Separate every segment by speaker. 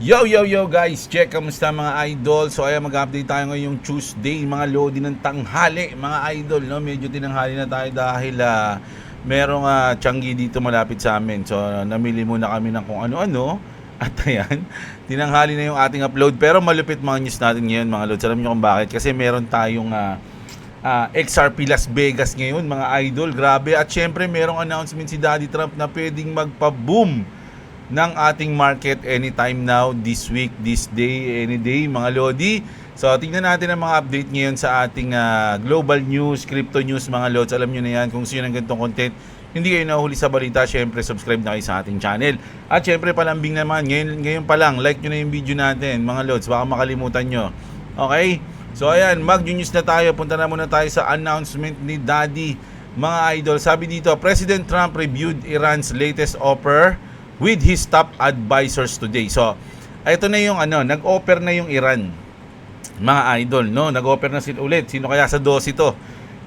Speaker 1: Yo guys, check kamusta mga idol. So ayan, mag-update tayo ngayong Tuesday, mga lodi ng tanghali mga idol, no? Medyo tinanghali na tayo dahil merong Tianggi dito malapit sa amin. So namili muna kami ng kung ano-ano. At ayan, tinanghali na yung ating upload. Pero malupit mga news natin ngayon mga lods. Alam niyo kung bakit? Kasi meron tayong XRP Las Vegas ngayon mga idol. Grabe. At syempre merong announcement si Daddy Trump na pwedeng magpa-boom ng ating market anytime now, this week, this day, any day mga lodi. So tingnan natin ang mga update ngayon sa ating global news, crypto news mga lods. Alam nyo na yan, kung sino ng ganitong content, hindi kayo nahuli sa balita, syempre subscribe na kayo sa ating channel. At syempre palambing naman, ngayon pa lang, like nyo na yung video natin mga lods, baka makalimutan nyo. Okay? So ayan, mag-news na tayo, punta na muna tayo sa announcement ni Daddy mga idol. Sabi dito, President Trump reviewed Iran's latest offer with his top advisors today. So, ito na yung nag-offer na yung Iran. Mga idol, no? Nag-offer na sila ulit. Sino kaya sa 12 ito?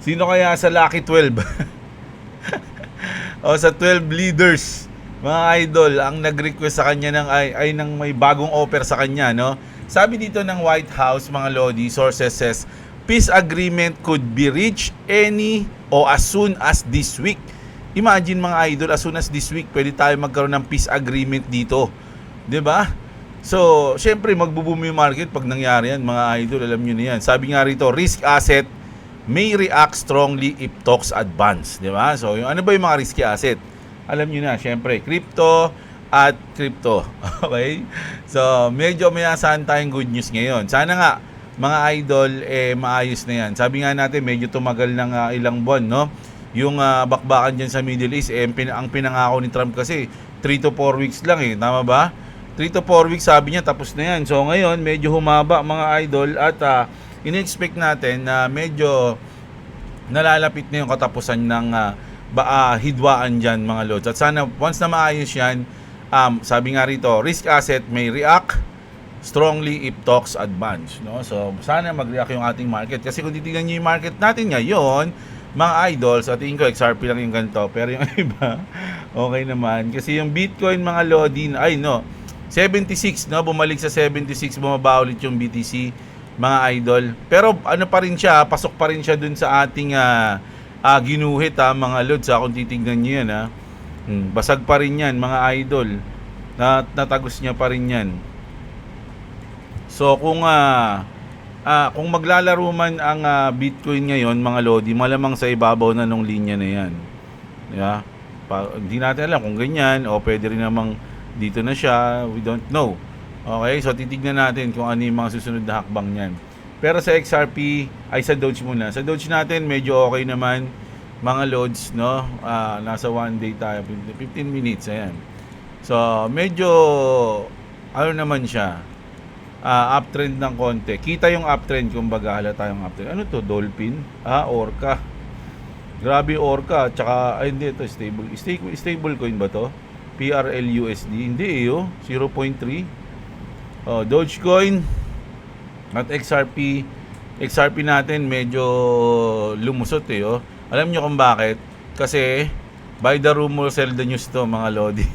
Speaker 1: Sino kaya sa Lucky 12? O sa 12 leaders. Mga idol, ang nag-request sa kanya ng may bagong offer sa kanya, no? Sabi dito ng White House, mga lodi, sources says, peace agreement could be reached any o as soon as this week. Imagine mga idol, as soon as this week, pwede tayo magkaroon ng peace agreement dito. 'Di ba? So, syempre magbo-boom yung market pag nangyari yan, mga idol, alam niyo na yan. Sabi nga rito, risk asset may react strongly if talks advance. 'Di ba? So, yung ano ba yung mga risky asset? Alam niyo na, syempre, crypto at crypto. Okay? So, medyo may asahan tayong good news ngayon. Sana nga, mga idol, maayos na yan. Sabi nga natin, medyo tumagal ng ilang buwan, no? Yung bakbakan dyan sa Middle East, ang pinangako ni Trump kasi 3 to 4 weeks lang tama ba? 3 to 4 weeks sabi niya, tapos na yan. So ngayon, medyo humaba mga idol at in-expect natin na medyo nalalapit na yung katapusan ng hidwaan dyan mga lods. At sana once na maayos yan, sabi nga rito, risk asset may react strongly if talks advance, no? So sana mag-react yung ating market kasi kung titingnan niyo yung market natin ngayon, mga idols, at tingin ko XRP lang yung ganito, pero yung iba okay naman kasi yung Bitcoin mga lodi, 76, no, bumalik sa 76, bumaba ulit yung BTC mga idol, pero ano pa rin siya, pasok pa rin siya dun sa ating ginuhit mga lods kung titignan niyo yan basag pa rin yan mga idol, natagos niya pa rin yan. So kung maglalaro man ang Bitcoin ngayon mga lodi, malamang sa ibabaw na nung linya na yan. Yeah? Hindi natin alam kung ganyan o pwede rin namang dito na siya, we don't know. Okay, so titignan natin kung ano yung mga susunod na hakbang niyan. Pero sa XRP, ay sa Doge muna. Sa Doge natin, medyo okay naman mga loads, no? Nasa 1 day tayo, 15 minutes, ayan. So, medyo naman siya, uptrend ng konti. Kita yung uptrend, kumbaga halata yung uptrend. Ano to? Dolphin? Orca. Grabe Orca. Tsaka, hindi ito, stable coin ba to? PRLUSD. Hindi 0.3. Dogecoin at XRP. XRP natin medyo lumusot Alam nyo kung bakit? Kasi, by the rumor, sell the news to, mga lodi.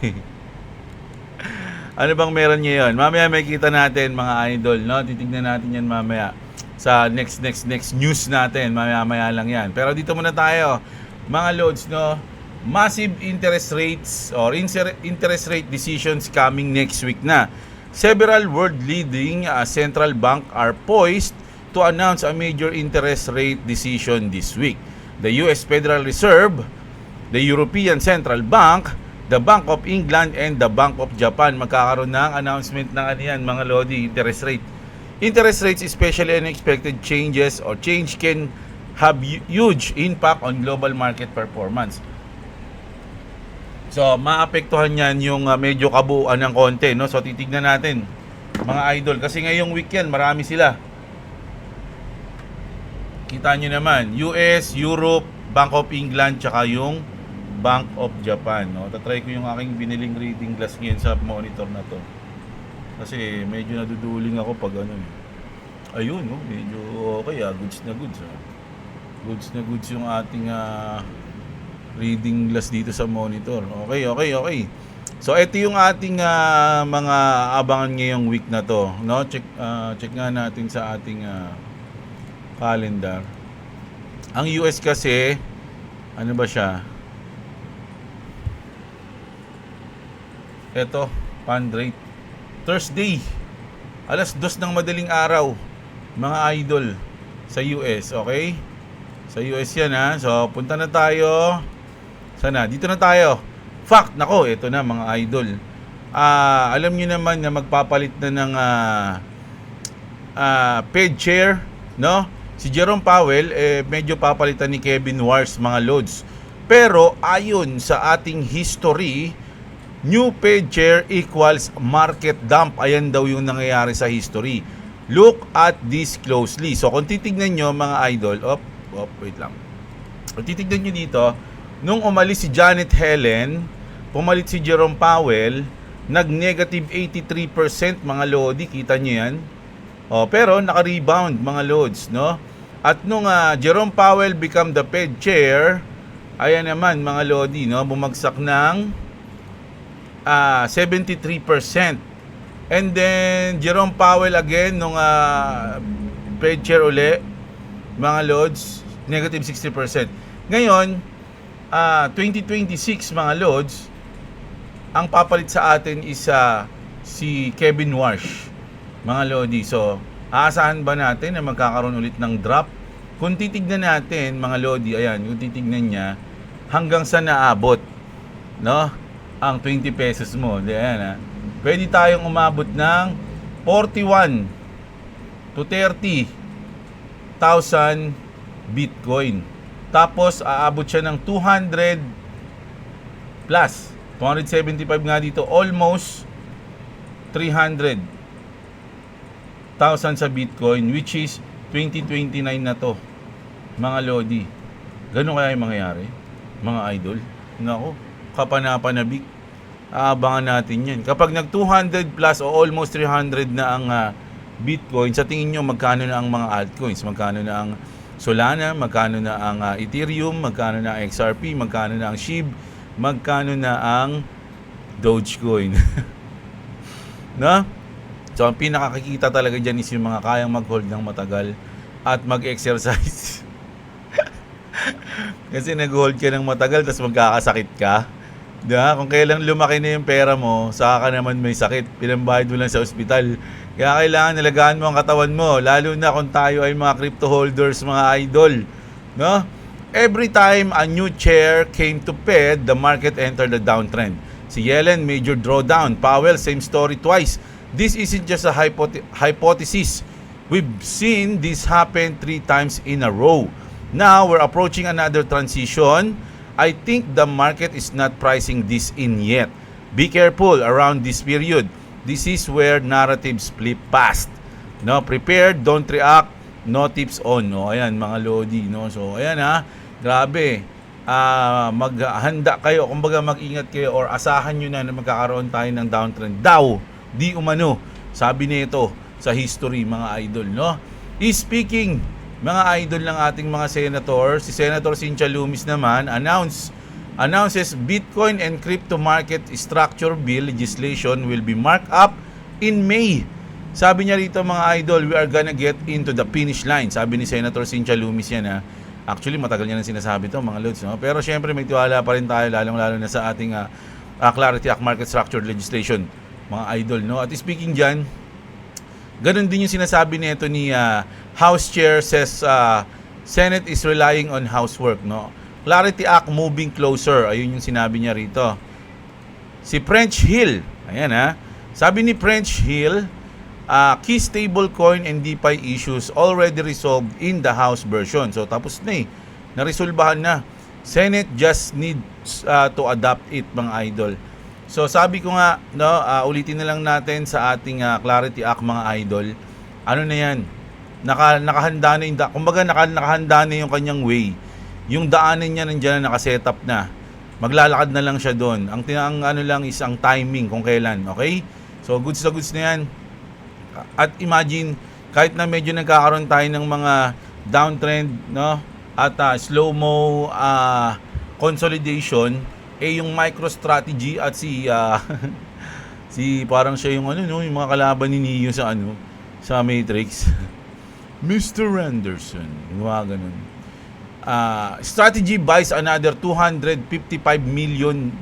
Speaker 1: Ano bang meron niya yun? Mamaya may kita natin mga idol, no? Titignan natin yan mamaya sa next news natin. Mamaya lang yan. Pero dito muna tayo, mga loads, no? Massive interest rates or interest rate decisions coming next week na. Several world leading central bank are poised to announce a major interest rate decision this week. The US Federal Reserve, the European Central Bank, the Bank of England and the Bank of Japan magkakaroon ng announcement ng mga lodi, interest rate. Interest rates, especially unexpected changes or change, can have huge impact on global market performance. So, maapektuhan yan yung medyo kabuuan ng konti, no? So, titignan natin mga idol kasi ngayong week yan, marami sila. Kita nyo naman, US, Europe, Bank of England, tsaka yung Bank of Japan, no? Tatry ko yung aking biniling reading glass ngayon sa monitor na to. Kasi medyo naduduling ako pag ayun, no? Medyo okay, goods na goods. Goods na goods yung ating reading glass dito sa monitor. Okay. So ito yung ating mga abangan ngayong week na to, no? Check nga natin sa ating calendar. Ang US kasi ano ba siya? Ito, fund rate. Thursday, alas 2 ng madaling araw, mga idol, sa US, okay? Sa US yan ha. So, punta na tayo. Sana, dito na tayo. Fact, nako, ito na mga idol. Alam niyo naman na magpapalit na ng Fed chair, no? Si Jerome Powell, medyo papalitan ni Kevin Warsh, mga loads. Pero, ayon sa ating history, new Fed chair equals market dump. Ayan daw yung nangyayari sa history. Look at this closely. So, kung titignan nyo, mga idol, wait lang. Kung titignan nyo dito, nung umalis si Janet Yellen, pumalit si Jerome Powell, nag-negative 83%, mga lodi, kita nyo yan. Pero naka-rebound, mga loads, no? At nung Jerome Powell become the Fed chair, ayan naman, mga lodi, no? Bumagsak ng 73%. And then Jerome Powell again nung Fed chair uli, mga loads, negative 60%. Ngayon, 2026, mga loads, ang papalit sa atin is si Kevin Warsh, mga lodi. So, aasahan ba natin na magkakaroon ulit ng drop? Kung titignan natin, mga lodi, ayan, kung titignan niya, hanggang sa naabot, no? Ang 20 pesos mo. Ayan, pwede tayong umabot ng 41 to 30,000 Bitcoin. Tapos, aabot siya ng 200 plus. 275 nga dito. Almost 300,000 sa Bitcoin, which is 2029 na to, mga lodi. Ganun kaya yung mangyayari, mga idol? Nako, kapanapanabik. Aabangan natin yan. Kapag nag 200 plus o almost 300 na ang Bitcoin, sa tingin nyo magkano na ang mga altcoins? Magkano na ang Solana? Magkano na ang Ethereum? Magkano na ang XRP? Magkano na ang SHIB? Magkano na ang Dogecoin? No? So, ang pinakakikita talaga dyan is yung mga kayang mag-hold ng matagal at mag-exercise. Kasi nag-hold ka ng matagal tapos magkakasakit ka. Diba? Kung kailang lumaki na yung pera mo, saka ka naman may sakit, pinambayad mo lang sa ospital. Kaya kailangan nalagaan mo ang katawan mo, lalo na kung tayo ay mga crypto holders, mga idol. No? Every time a new chair came to Fed, the market entered the downtrend. Si Yellen, major drawdown. Powell, same story twice. This isn't just a hypothesis. We've seen this happen 3 times in a row. Now, we're approaching another transition. I think the market is not pricing this in yet. Be careful around this period. This is where narratives flip fast. No, prepared, don't react, no tips on. No, ayan mga lodi, no. So, ayan grabe. Maghanda kayo, kumbaga mag-ingat kayo or asahan nyo na magkakaroon tayo ng downtrend. Daw, di umano. Sabi nito sa history, mga idol, no. Speaking mga idol ng ating mga senator, si Senator Cynthia Lummis naman announces Bitcoin and crypto market structure bill legislation will be marked up in May. Sabi niya rito, mga idol, we are gonna get into the finish line. Sabi ni Senator Cynthia Lummis yan. Actually, matagal niya nang sinasabi to, mga lods, no? Pero syempre may tiwala pa rin tayo, lalong-lalo na sa ating Clarity Act market structure legislation, mga idol, no? At speaking dyan, ganun din yung sinasabi nito ni House Chair, says Senate is relying on housework, no? Clarity Act moving closer. Ayun yung sinabi niya rito. Si French Hill, ayan sabi ni French Hill, key stablecoin and DeFi issues already resolved in the House version. So tapos na naresolbahan na. Senate just needs to adopt it, mga idol. So sabi ko nga, no, ulitin na lang natin sa ating Clarity Act, mga idol. Ano na yan? Nakahanda na yung nakahanda na yung kanyang way. Yung daanan niya nandiyan na nakasetup na. Maglalakad na lang siya doon. Ang ano lang is ang timing kung kailan, okay? So goods na goods na yan. At imagine, kahit na medyo nagkakaroon tayo ng mga downtrend, no? At slow-mo consolidation, eh yung MicroStrategy at si si parang siya yung ano no, yung mga kalaban ni Neo sa ano, sa Matrix. Mr. Anderson, yung mga ganun. Strategy buys another $255 million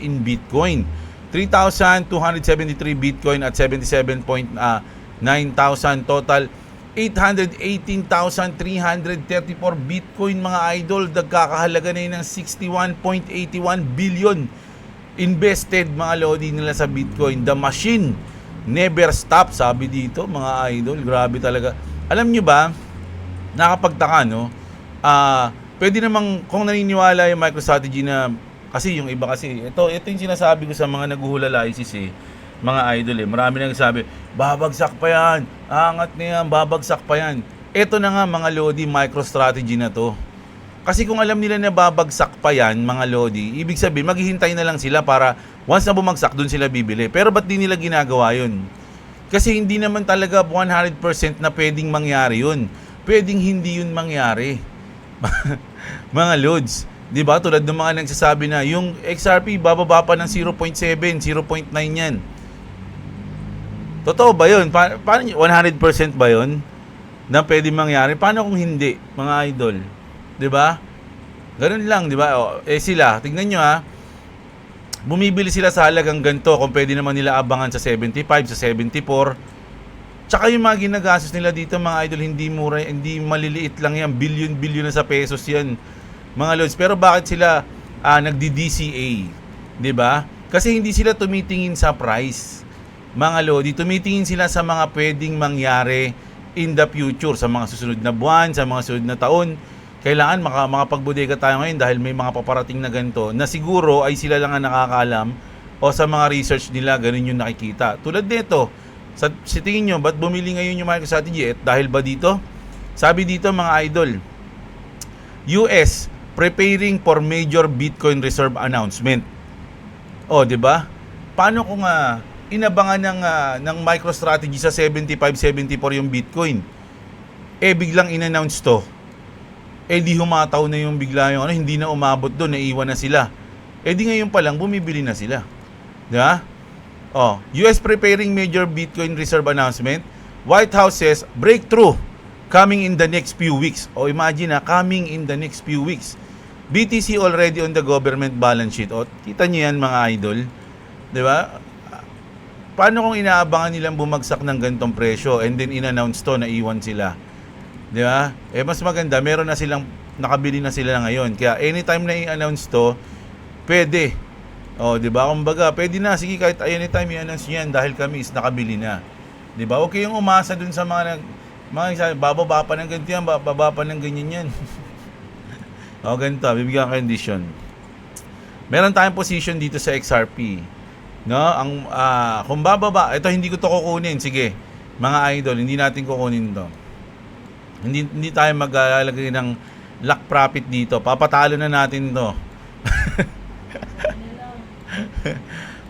Speaker 1: in Bitcoin. 3,273 Bitcoin at 77.9 thousand total. 818,334 Bitcoin mga idol. Nagkakahalaga na yun ng 61.81 billion invested mga lodi nila sa Bitcoin. The machine never stop, sabi dito mga idol. Grabe talaga. Alam nyo ba, nakapagtaka no, pwede namang kung naniniwala yung MicroStrategy na, kasi yung iba kasi, ito yung sinasabi ko sa mga naghuhulalisis mga idol marami nang sabi, babagsak pa yan, angat na yan, babagsak pa yan. Ito na nga mga lodi, MicroStrategy na to. Kasi kung alam nila na babagsak pa yan mga lodi, ibig sabihin maghihintay na lang sila para once na bumagsak, dun sila bibili. Pero ba't di nila ginagawa yun? Kasi hindi naman talaga 100% na pwedeng mangyari yun. Pwedeng hindi yun mangyari. Mga loads, 'di ba? Tulad ng mga nagsasabi na yung XRP bababa pa ng 0.7, 0.9 yan. Totoo ba 'yun? Paano 100% ba 'yun na pwedeng mangyari? Paano kung hindi, mga idol? 'Di ba? Ganun lang, 'di ba? Sila, tingnan niyo bumibili sila sa halagang ganito kung pwede naman nila abangan sa 75, sa 74. Tsaka yung mga ginagastos nila dito mga idol, hindi mura, hindi maliliit lang yan, billion na sa pesos yan mga lods. Pero bakit sila nagdi-DCA, 'di ba? Kasi hindi sila tumitingin sa price mga lodi, tumitingin sila sa mga pwedeng mangyari in the future, sa mga susunod na buwan, sa mga susunod na taon. Kailangan makapagbodega tayo ngayon dahil may mga paparating na ganito na siguro ay sila lang ang nakakaalam o sa mga research nila ganun yung nakikita. Tulad nito, sa tingin nyo, ba't bumili ngayon yung MicroStrategy? Dahil ba dito? Sabi dito mga idol, US preparing for major Bitcoin reserve announcement. O, di ba? Paano kung inabangan ng MicroStrategy sa 75-74 yung Bitcoin? Biglang in-announce to. Di humataw na yung bigla yung hindi na umabot doon, naiwan na sila. Di ngayon pa lang bumibili na sila. Di ba? US preparing major Bitcoin reserve announcement. White House says breakthrough coming in the next few weeks. Imagine coming in the next few weeks. BTC already on the government balance sheet. Kita niyo yan mga idol. 'Di ba? Paano kung inaabangan nilang bumagsak ng ganitong presyo and then in-announce to na iwan sila? 'Di ba? Mas maganda, meron na silang nakabili na sila ngayon. Kaya anytime na i-announce to, pwede. 'Di ba? Kumbaga, pwede na, sige kahit anytime i-announce 'yan dahil kami is nakabili na. 'Di ba? Okay yung umasa dun sa mga bababa pa ng ganito yan, bababa pa ng ganyan yan. Ganito, bibigyan ka condition. Meron tayong position dito sa XRP. No? Kung bababa, ito hindi ko to kukunin. Sige, mga idol, hindi natin kukunin to. Hindi tayo maglalagay ng lock profit dito. Papatalo na natin to.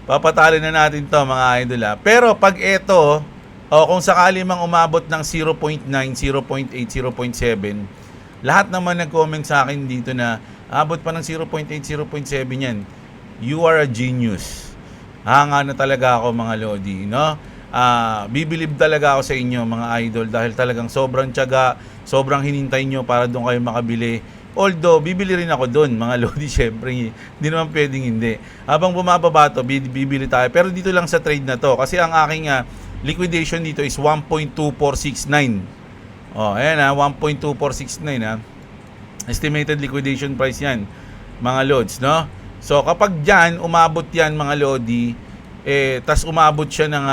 Speaker 1: Papatalo na natin to mga idol Pero pag ito, kung sakali mang umabot ng 0.9, 0.8, 0.7, lahat naman nag-comment sa akin dito na abot pa ng 0.8, 0.7 yan. You are a genius. Hanga na talaga ako mga lodi, no? Bibilib talaga ako sa inyo mga idol dahil talagang sobrang tiyaga, sobrang hinintay nyo para doon kayo makabili. Although, bibili rin ako doon mga lodi, syempre, hindi naman pwedeng hindi. Habang bumababa to, bibili tayo. Pero dito lang sa trade na to, kasi ang aking liquidation dito is 1.2469. Ayan 1.2469 estimated liquidation price yan, mga lods, no? So, kapag dyan, umabot yan, mga lodi, tas umabot siya ng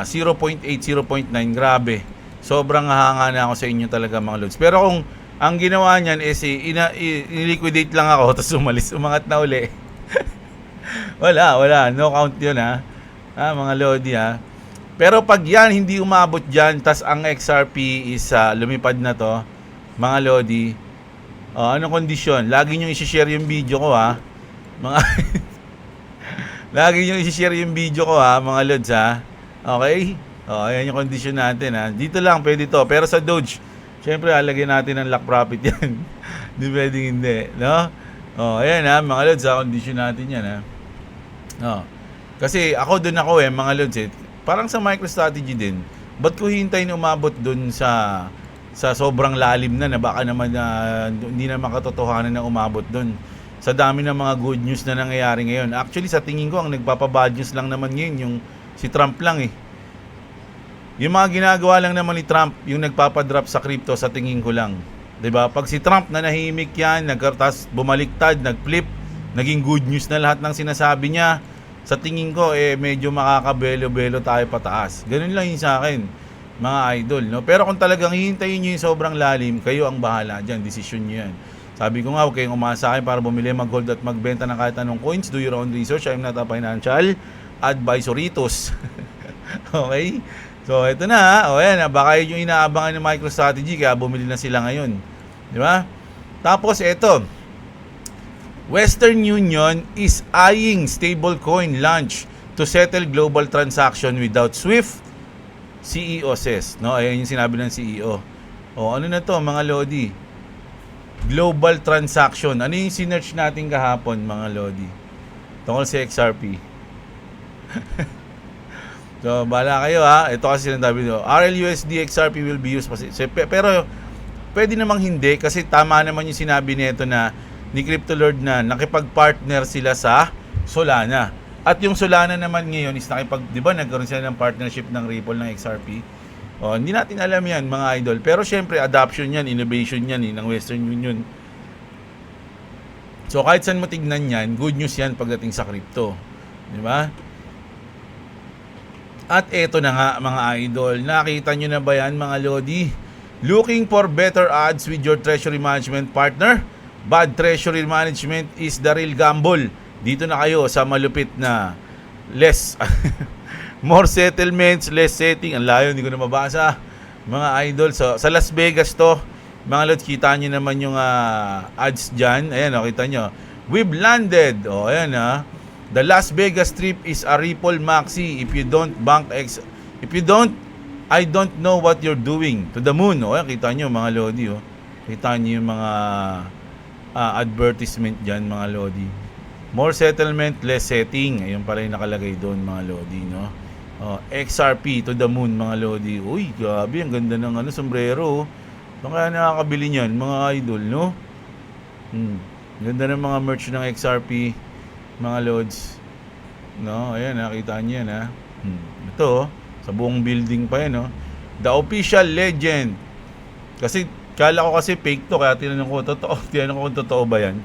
Speaker 1: 0.8, 0.9, grabe. Sobrang hanga na ako sa inyo talaga, mga lods. Pero kung ang ginawa niyan is i-liquidate lang ako, tas umangat na uli. wala, no count yun mga lodi Pero pag yan, hindi umabot dyan, tas ang XRP is lumipad na to, mga lodi, anong kondisyon? Lagi nyo isi-share yung video ko mga lagi nyo isi-share yung video ko mga lods Okay? Ayan yung kondisyon natin Dito lang pwede to, pero sa Doge, syempre alagyan natin ng lock profit yan. Hindi pwedeng hindi, no? Oh, ayan ha, mga lods, sa condition natin yan ha. Oh. Kasi ako mga lods parang sa MicroStrategy din, ba't ko hintayin umabot dun sa sobrang lalim na baka naman hindi na makatotohanan na umabot dun. Sa dami ng mga good news na nangyayari ngayon. Actually, sa tingin ko, ang nagpapabad news lang naman ngayon, yung si Trump lang eh. Yung mga ginagawa lang naman ni Trump, yung nagpapadrop sa crypto, sa tingin ko lang. 'Di ba? Pag si Trump na nahimik yan, nagkartas, bumaliktad, nagflip, naging good news na lahat ng sinasabi niya, sa tingin ko, medyo makakabelo-belo tayo pataas. Ganun lang yun sa akin, mga idol, no? Pero kung talagang hihintayin nyo yung sobrang lalim, kayo ang bahala dyan, desisyon nyo yan. Sabi ko nga, huwag kayong umasa akin para bumili, mag-hold at magbenta ng kahit anong coins. Do your own research. I'm not a financial advisoritos. Okay? So, ito na. O, yan. Baka yun yung inaabangan ng MicroStrategy, kaya bumili na sila ngayon. Di ba? Tapos, ito. Western Union is eyeing stablecoin launch to settle global transaction without SWIFT, CEO says. No? Ayan yung sinabi ng CEO. O, ano na to, mga Lodi? Global transaction. Ano yung sinearch natin kahapon, mga Lodi? Tungkol sa XRP. So, bahala kayo ha. Ito kasi sinabi nyo. RLUSD XRP will be used. Pero, pwede namang hindi kasi tama naman yung sinabi nito na ni CryptoLord na nakipag-partner sila sa Solana. At yung Solana naman ngayon is di ba nagkaroon sila ng partnership ng Ripple ng XRP? O, hindi natin alam yan, mga idol. Pero syempre, adoption yan, innovation yan ng Western Union. So, kahit saan mo tignan yan, good news yan pagdating sa crypto. Di ba? At eto na nga, mga idol. Nakita nyo na ba yan, mga Lodi? Looking for better odds with your treasury management partner? Bad treasury management is the real gamble. Dito na kayo sa malupit na less more settlements, less setting. Ang layo, hindi ko na mabasa. Mga idol, so, sa Las Vegas to, mga lods, kita nyo naman yung ads dyan. Ayan, kita nyo. We've landed. Ayan The Las Vegas Strip is a Ripple Maxi. If you don't, I don't know what you're doing. To the moon. Ayan, kita nyo mga Lodi. Kita nyo yung mga advertisement dyan, mga Lodi. More settlement, less setting. Ayun pala yung nakalagay doon, mga Lodi, no? XRP to the moon, mga Lodi. Uy, grabe, ang ganda ng sombrero. Saan kaya nakakabili niyan, mga idol, no? Ganda ng mga merch ng XRP, mga Lods. No, ayan, nakita niyo yan, ha? Ito, sa buong building pa yan, no? The official legend. Kasi, kala ko kasi fake to, kaya tinanong ko, tinanong ko kung totoo ba yan.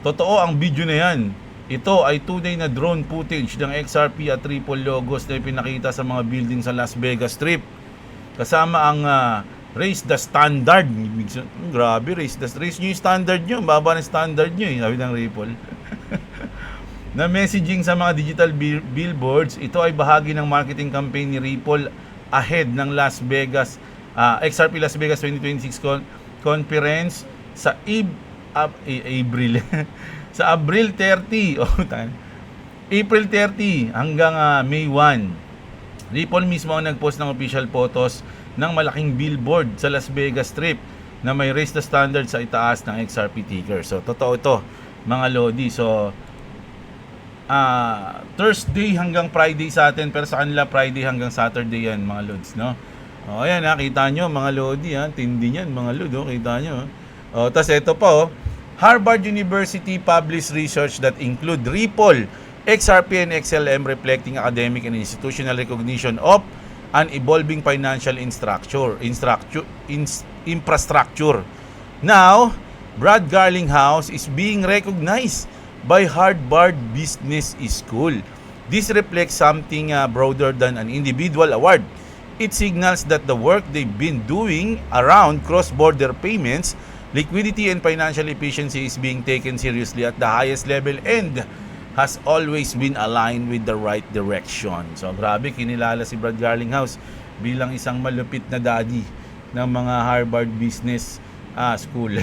Speaker 1: Totoo ang video na yan. Ito ay tunay na drone footage ng XRP at Ripple logos na ipinakita sa mga building sa Las Vegas Strip. Kasama ang raise the standard. Grabe, raise nyo yung standard nyo. Baba ng standard nyo sabi ng Ripple. Na messaging sa mga digital billboards. Ito ay bahagi ng marketing campaign ni Ripple ahead ng Las Vegas XRP Las Vegas 2026 conference sa April sa April 30 April 30 hanggang May 1. Ripple mismo ang nagpost ng official photos ng malaking billboard sa Las Vegas Strip na may raise the standard sa itaas ng XRP ticker. So totoo ito, mga Lodi. So Thursday hanggang Friday sa atin, pero sa kanila Friday hanggang Saturday yan, mga Lods, no? Ayan, kita nyo, mga Lodi, tindi yan, mga Lod, kita nyo. Tapos ito pa, Harvard University published research that include Ripple, XRP, and XLM reflecting academic and institutional recognition of an evolving financial infrastructure. Now, Brad Garlinghouse is being recognized by Harvard Business School. This reflects something broader than an individual award. It signals that the work they've been doing around cross-border payments, liquidity, and financial efficiency is being taken seriously at the highest level and has always been aligned with the right direction. So, grabe, kinilala si Brad Garlinghouse bilang isang malupit na daddy ng mga Harvard Business School.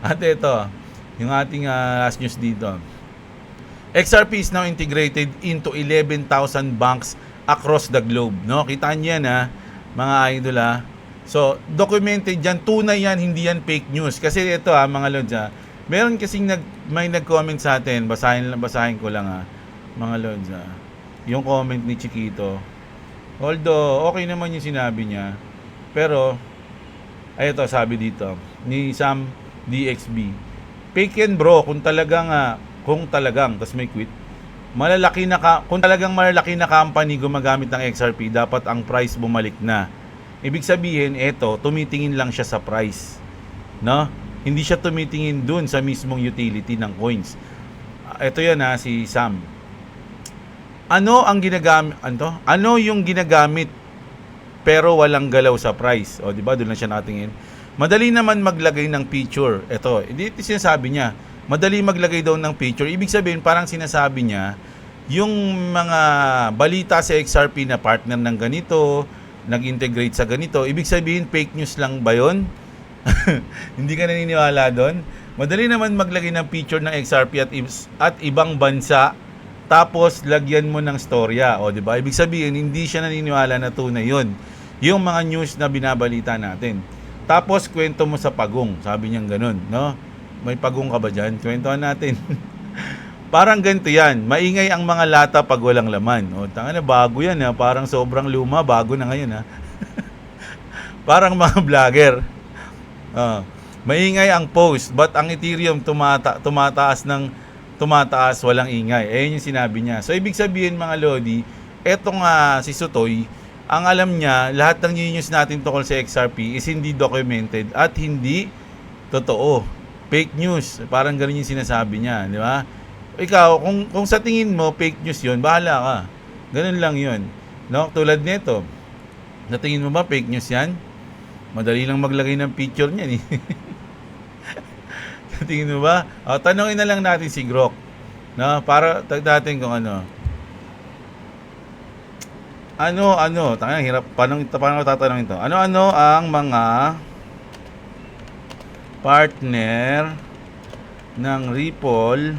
Speaker 1: At ito, yung ating last news dito. XRP is now integrated into 11,000 banks across the globe, no? Kita niyo yan, mga idol, So, documented yan, tunay yan, hindi yan fake news. Kasi ito, mga Lods, Meron kasing may nag-comment sa atin, basahin ko lang mga lods yung comment ni Chiquito. Although okay naman yung sinabi niya, pero ay ito sabi dito ni Sam DXB. Fake yan bro, kung talagang tas may quit. Kung talagang malalaki na company gumagamit ng XRP, dapat ang price bumalik na. Ibig sabihin, tumitingin lang siya sa price. No? Hindi siya tumitingin dun sa mismong utility ng coins. Ito yan si Sam. Ano yung ginagamit pero walang galaw sa price? O, di ba? Doon lang siya natingin. Madali naman maglagay ng picture. Ito sinasabi niya. Madali maglagay daw ng picture. Ibig sabihin, parang sinasabi niya, yung mga balita sa XRP na partner ng ganito, nag-integrate sa ganito, ibig sabihin, fake news lang ba yun? Hindi ka naniniwala doon? Madali naman maglagay ng picture ng XRP at ibang bansa, tapos lagyan mo ng storya, o di ba? Ibig sabihin hindi siya naniniwala na tunay 'yon. Yung mga news na binabalita natin. Tapos kwento mo sa pagong, sabi niya ganoon, no? May pagong ka ba diyan? Kwentuhan natin. Parang ganito 'yan. Maingay ang mga lata pag walang laman. O tanga na, bago 'yan parang sobrang luma, bago na ngayon Parang mga vlogger. Maingay ang post, but ang Ethereum tumataas, walang ingay. Ayun yung sinabi niya. So, ibig sabihin mga Lodi, etong si Sutoy, ang alam niya, lahat ng news natin tungkol sa XRP is hindi documented at hindi totoo. Fake news. Parang ganun yung sinasabi niya. Di ba? Ikaw, kung sa tingin mo, fake news yun, bahala ka. Ganun lang yun. No? Tulad nito, sa tingin mo ba, fake news yan? Madali lang maglagay ng picture niyan Tingin mo ba? Tanongin na lang natin si Grok. No? Para natin kung ano. Tanga, hirap. Paano tatanungin to? Ano ang mga partner ng Ripple?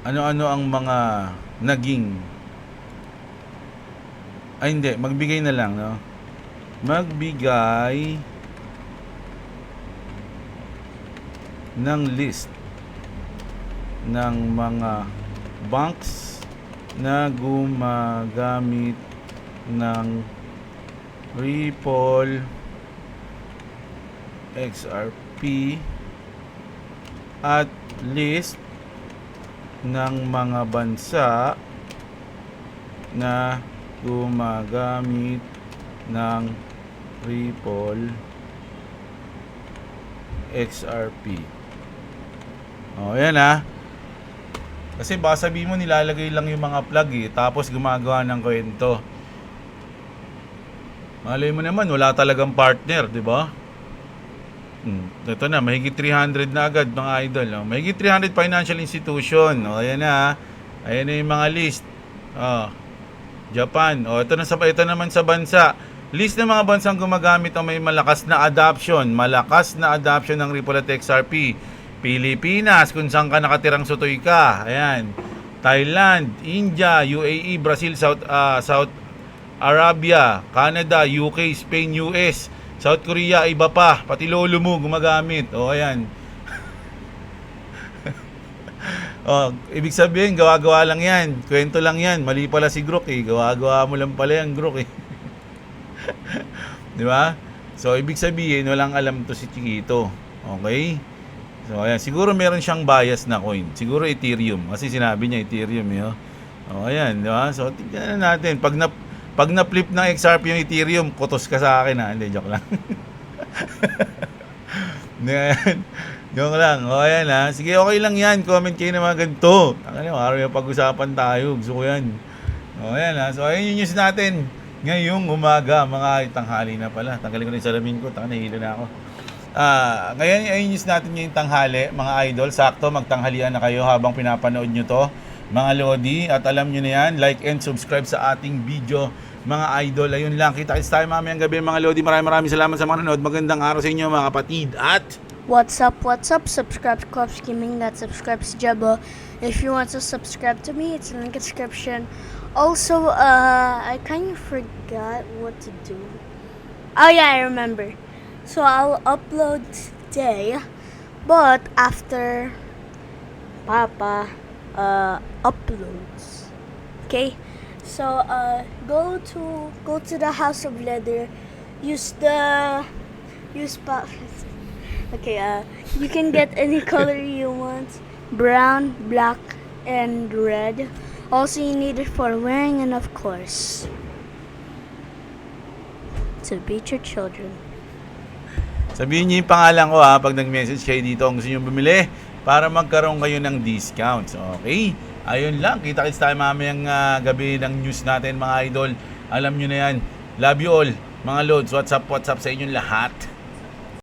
Speaker 1: Ano ang mga naging? Ay hindi, magbigay na lang, no? Magbigay ng list ng mga banks na gumagamit ng Ripple XRP at list ng mga bansa na gumagamit ng Ripple XRP. Ayan Kasi baka sabihin mo nilalagay lang yung mga plug tapos gumagawa ng kwento. Malay mo naman wala talagang partner, di ba? Ito na, mahigit 300 na agad mga idol. Mahigit 300 financial institution. Ayan na. Ayan na yung mga list. Japan. Ito naman sa bansa. List ng mga bansang gumagamit o may malakas na adoption ng Ripple at XRP. Pilipinas, kung saan ka nakatirang sutoy ka. Ayan. Thailand, India, UAE, Brazil, South Arabia, Canada, UK, Spain, US, South Korea, iba pa. Pati lolo mo gumagamit. Ayan. Ibig sabihin, gawa-gawa lang yan. Kwento lang yan. Mali pala si Grok Gawa-gawa mo lang pala yung Grok Di ba? So, ibig sabihin, walang alam to si Chiquito. Okay? So, ayan. Siguro meron siyang bias na coin. Siguro Ethereum. Kasi sinabi niya Ethereum, ayan, di ba? So, tignan natin. Pag na-flip ng XRP yung Ethereum, kutos ka sa akin, Hindi, joke lang. Joke lang. Ayan, Sige, okay lang yan. Comment kayo na mga ganito. Araw yung pag-usapan tayo. Gusto ko yan. Ayan, So, ayan yung news natin. Ngayong umaga, mga tanghali na pala. Tanggalin ko na yung salamin ko. Nahilo na ako. Ngayon, ayun news natin ngayong tanghali, mga idol. Sakto, magtanghalian na kayo habang pinapanood nyo to, mga Lodi. At alam nyo na yan, like and subscribe sa ating video, mga idol. Ayun lang, kita-kits tayo mamayang gabi, mga Lodi. Maraming salamat sa mga nanood. Magandang araw sa inyo, mga kapatid. At
Speaker 2: what's up? Subscribe to Corpse Gaming. Subscribe to Jebo. If you want to subscribe to me, it's in the description. Also, I kind of forgot what to do. Oh yeah, I remember. So I'll upload today, but after Papa uploads. Okay? So go to the House of Leather. Use Okay, you can get any color you want. Brown, black, and red. Also, you need it for wearing and of course, to beat your children.
Speaker 1: Sabihin niyo yung pangalan ko ha, pag nag-message kayo dito kung gusto niyo bumili para magkaroon kayo ng discounts. Okay? Ayun lang, kita-kits tayo mamayang gabi ng news natin mga idol. Alam niyo na yan. Love you all, mga lods. What's up sa inyong lahat?